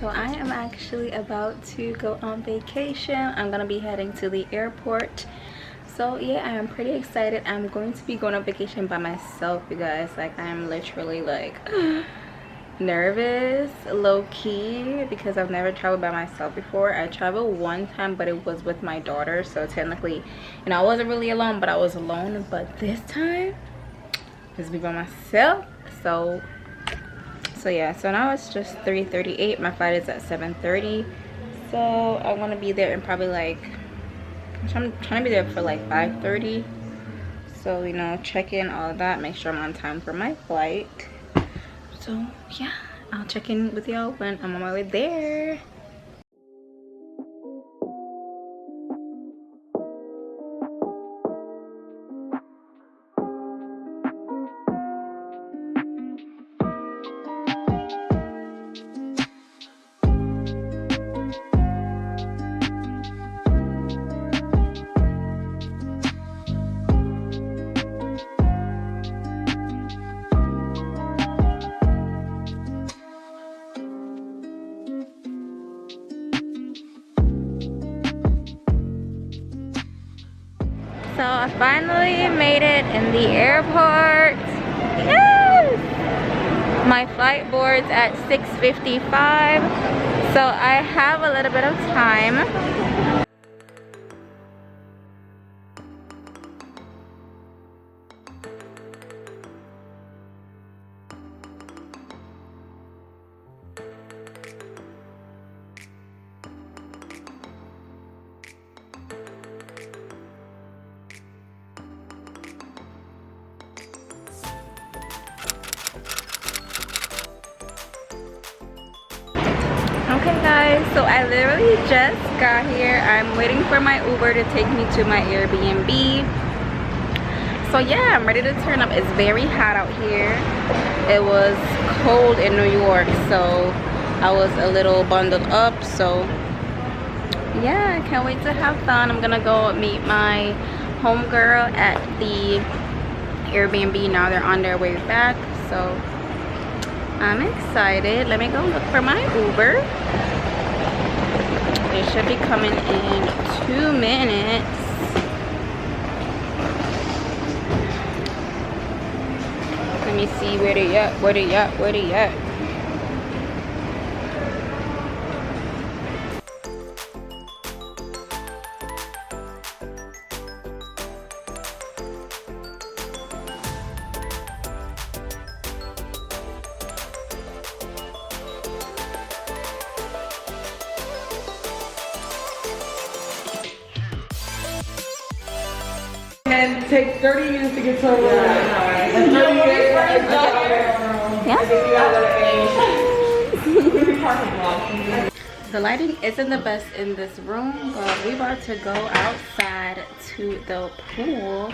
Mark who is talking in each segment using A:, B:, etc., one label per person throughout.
A: So I am actually about to go on vacation. I'm gonna be heading to the airport. So yeah, I am pretty excited. I'm going to be going on vacation by myself, you guys. Like, I am literally like nervous, low-key, because I've never traveled by myself before. I traveled one time, but it was with my daughter, so technically, you know, I wasn't really alone, but I was alone. But this time it's me by myself. So yeah, so now it's just 3:38. My flight is at 7:30, so I want to be there in probably like, I'm trying to be there for like 5:30. So, you know, check in, all of that, make sure I'm on time for my flight. So yeah, I'll check in with y'all when I'm on my way there. So I finally made it in the airport. Yes! My flight board's at 6:55, so I have a little bit of time. Okay guys, so I literally just got here. I'm waiting for my Uber to take me to my Airbnb. So yeah, I'm ready to turn up. It's very hot out here. It was cold in New York, so I was a little bundled up. So yeah, I can't wait to have fun. I'm gonna go meet my homegirl at the Airbnb. Now they're on their way back, so I'm excited. Let me go look for my Uber. It should be coming in 2 minutes. Let me see where they at, where they at, where they at.
B: And take 30 minutes to get to a room. And 30 minutes
A: The lighting isn't the best in this room, but we about to go outside to the pool.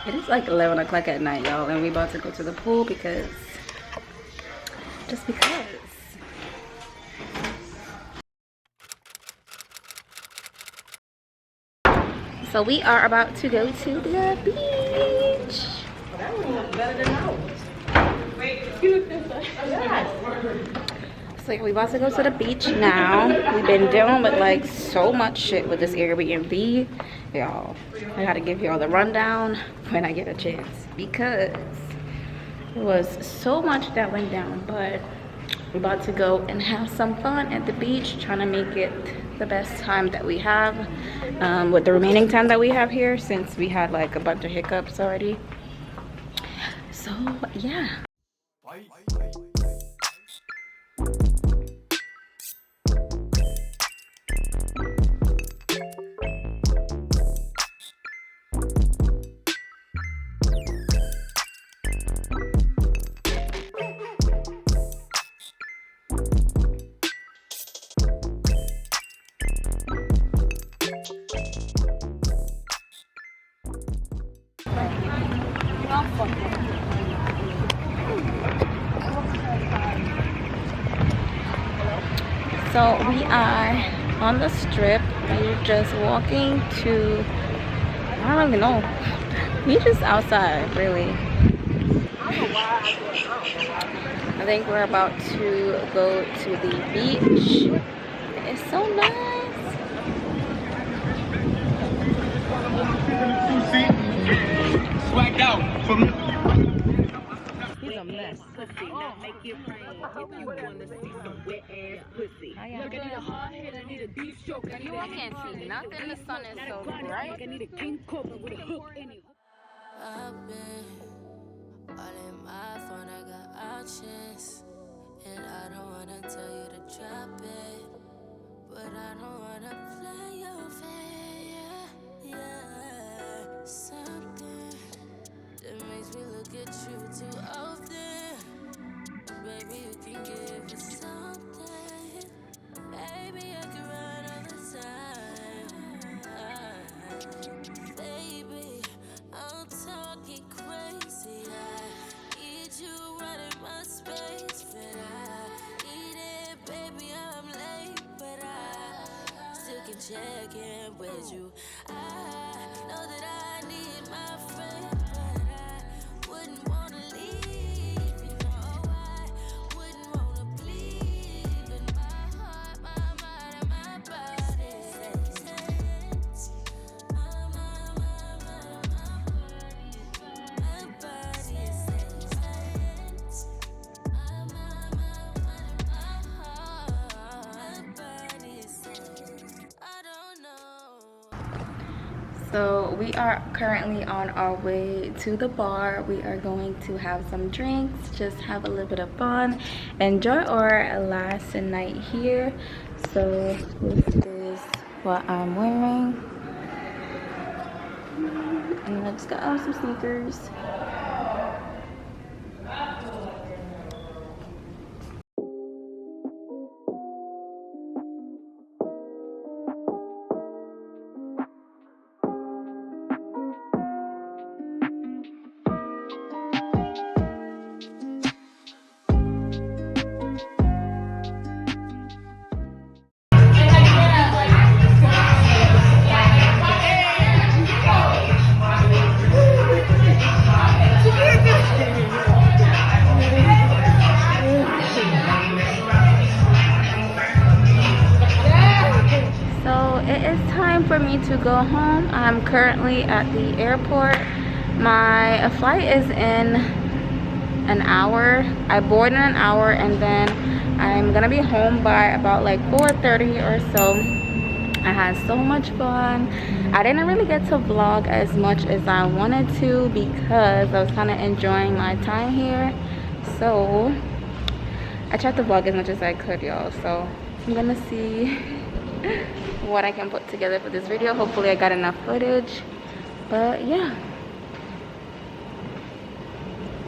A: It is like 11 o'clock at night, y'all, and we about to go to the pool because, just because. So we are about to go to the beach.
B: That one looks better than ours. Wait,
A: So we about to go to the beach now. We've been dealing with like so much shit with this Airbnb, y'all. I gotta give y'all the rundown when I get a chance because there was so much that went down. But we're about to go and have some fun at the beach, trying to make it the best time that we have with the remaining time that we have here, since we had like a bunch of hiccups already. So yeah. So we are on the strip. We're just walking to, I don't really know. We're just outside, really. I think we're about to go to the beach. It's so nice.
C: Swagged out from
B: He's a mess.
A: I can't see nothing. The sun is so bright.
D: I've been all in my phone, I got options. And I don't wanna tell you to drop it, but I don't wanna play your fair. Yeah, something that makes me look at you too often. Baby, you can give me something. Baby, I can run all the time. Baby, I'm talking crazy. I need you running my space, but I need it, baby. I'm late, but I still can check in with you. I know that I need my friend, but I wouldn't wanna leave. You know I wouldn't wanna bleed, but my heart, my mind, and my body says my body says I don't know.
A: So we are currently on our way to the bar. We are going to have some drinks, just have a little bit of fun, enjoy our last night here. So this is what I'm wearing, and I just got on some sneakers. It is time for me to go home. I'm currently at the airport. My flight is in an hour. I board in an hour, and then I'm gonna be home by about like 4:30 or so. I had so much fun. I didn't really get to vlog as much as I wanted to because I was kind of enjoying my time here. So I tried to vlog as much as I could, y'all. So I'm gonna see what I can put together for this video. Hopefully I got enough footage, but yeah.